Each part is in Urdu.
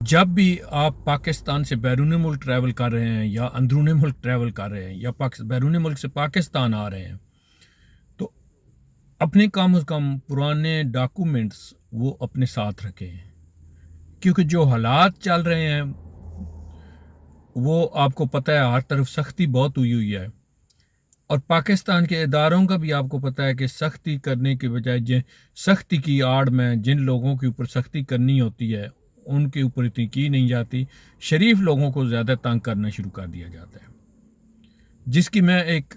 جب بھی آپ پاکستان سے بیرون ملک ٹریول کر رہے ہیں یا اندرون ملک ٹریول کر رہے ہیں یا بیرون ملک سے پاکستان آ رہے ہیں تو اپنے کم از کم پرانے ڈاکومنٹس وہ اپنے ساتھ رکھیں، کیونکہ جو حالات چل رہے ہیں وہ آپ کو پتہ ہے، ہر طرف سختی بہت ہوئی ہے، اور پاکستان کے اداروں کا بھی آپ کو پتہ ہے کہ سختی کرنے کے بجائے سختی کی آڑ میں جن لوگوں کے اوپر سختی کرنی ہوتی ہے ان کے اوپر اتنی کی نہیں جاتی، شریف لوگوں کو زیادہ تنگ کرنا شروع کر دیا جاتا ہے، جس کی میں ایک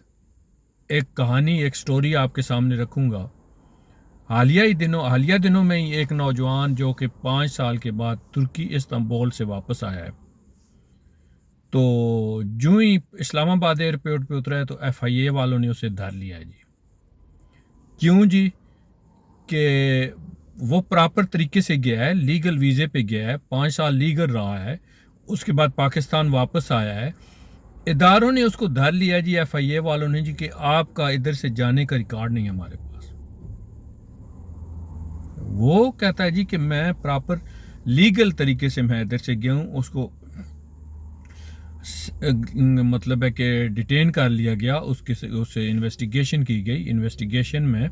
کہانی، ایک سٹوری آپ کے سامنے رکھوں گا۔ حالیہ دنوں میں ہی ایک نوجوان جو کہ 5 سال کے بعد ترکی استنبول سے واپس آیا ہے، تو جو ہی اسلام آباد ایئرپورٹ پہ اترا ہے تو ایف آئی اے والوں نے اسے دھر لیا ہے جی۔ کیوں جی؟ کہ وہ پراپر طریقے سے گیا ہے، لیگل ویزے پہ گیا ہے، 5 سال لیگل رہا ہے، اس کے بعد پاکستان واپس آیا ہے، اداروں نے اس کو دھر لیا جی، ایف آئی اے والوں نے جی، کہ آپ کا ادھر سے جانے کا ریکارڈ نہیں ہے ہمارے پاس۔ وہ کہتا ہے جی کہ میں پراپر لیگل طریقے سے میں ادھر سے گیا ہوں، اس کو مطلب ہے کہ ڈیٹین کر لیا گیا، اس سے انویسٹیگیشن کی گئی، انویسٹیگیشن میں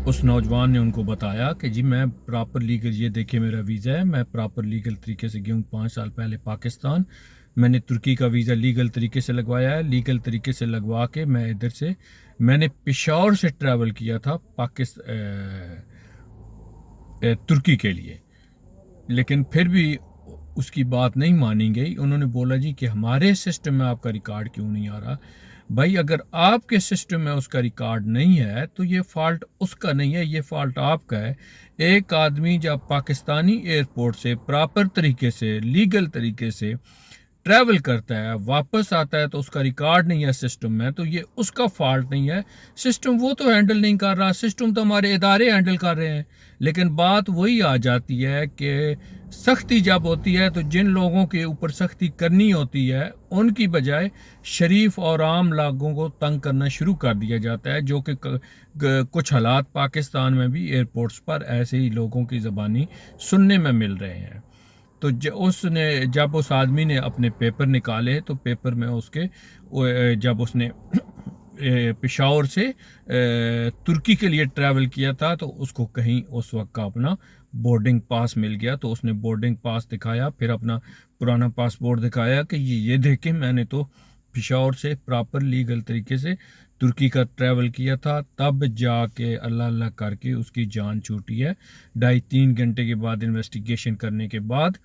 اس نوجوان نے ان کو بتایا کہ جی میں پراپر لیگل، یہ دیکھیں میرا ویزا ہے، میں پراپر لیگل طریقے سے گیا ہوں 5 سال پہلے پاکستان، میں نے ترکی کا ویزا لیگل طریقے سے لگوایا ہے، لیگل طریقے سے لگوا کے میں ادھر سے، میں نے پشاور سے ٹریول کیا تھا ترکی کے لیے، لیکن پھر بھی اس کی بات نہیں مانی گئی۔ انہوں نے بولا جی کہ ہمارے سسٹم میں آپ کا ریکارڈ کیوں نہیں آ رہا؟ بھائی اگر آپ کے سسٹم میں اس کا ریکارڈ نہیں ہے تو یہ فالٹ اس کا نہیں ہے، یہ فالٹ آپ کا ہے۔ ایک آدمی جب پاکستانی ایئرپورٹ سے پراپر طریقے سے، لیگل طریقے سے ٹریول کرتا ہے، واپس آتا ہے تو اس کا ریکارڈ نہیں ہے سسٹم میں، تو یہ اس کا فالٹ نہیں ہے، سسٹم وہ تو ہینڈل نہیں کر رہا، سسٹم تو ہمارے ادارے ہینڈل کر رہے ہیں۔ لیکن بات وہی آ جاتی ہے کہ سختی جب ہوتی ہے تو جن لوگوں کے اوپر سختی کرنی ہوتی ہے ان کی بجائے شریف اور عام لوگوں کو تنگ کرنا شروع کر دیا جاتا ہے، جو کہ کچھ حالات پاکستان میں بھی ایئرپورٹس پر ایسے ہی لوگوں کی زبانی سننے میں مل رہے ہیں۔ تو جب اس آدمی نے اپنے پیپر نکالے تو پیپر میں اس کے، جب اس نے پشاور سے ترکی کے لیے ٹریول کیا تھا تو اس کو کہیں اس وقت کا اپنا بورڈنگ پاس مل گیا، تو اس نے بورڈنگ پاس دکھایا، پھر اپنا پرانا پاسپورٹ دکھایا کہ یہ دیکھیں میں نے تو پشاور سے پراپر لیگل طریقے سے ترکی کا ٹریول کیا تھا، تب جا کے اللہ اللہ کر کے اس کی جان چھوٹی ہے 2.5-3 گھنٹے کے بعد انویسٹیگیشن کرنے کے بعد۔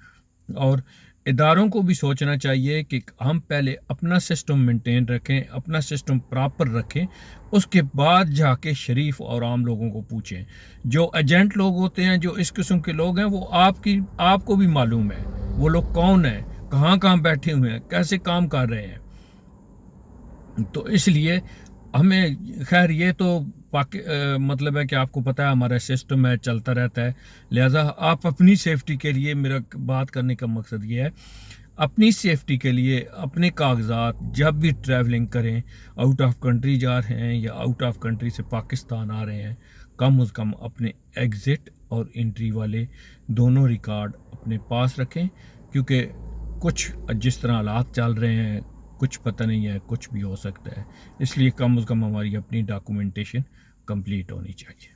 اور اداروں کو بھی سوچنا چاہیے کہ ہم پہلے اپنا سسٹم مینٹین رکھیں، اپنا سسٹم پراپر رکھیں، اس کے بعد جا کے شریف اور عام لوگوں کو پوچھیں۔ جو ایجنٹ لوگ ہوتے ہیں، جو اس قسم کے لوگ ہیں، وہ آپ کو بھی معلوم ہے وہ لوگ کون ہیں، کہاں بیٹھے ہوئے ہیں، کیسے کام کر رہے ہیں۔ تو اس لیے ہمیں، خیر یہ تو مطلب ہے کہ آپ کو پتہ ہے ہمارا سسٹم ہے، چلتا رہتا ہے، لہٰذا آپ اپنی سیفٹی کے لیے، میرا بات کرنے کا مقصد یہ ہے، اپنی سیفٹی کے لیے اپنے کاغذات جب بھی ٹریولنگ کریں، آؤٹ آف کنٹری جا رہے ہیں یا آؤٹ آف کنٹری سے پاکستان آ رہے ہیں، کم از کم اپنے ایگزٹ اور انٹری والے دونوں ریکارڈ اپنے پاس رکھیں، کیونکہ کچھ جس طرح حالات چل رہے ہیں کچھ پتہ نہیں ہے، کچھ بھی ہو سکتا ہے، اس لیے کم از کم ہماری اپنی ڈاکومنٹیشن کمپلیٹ ہونی چاہیے۔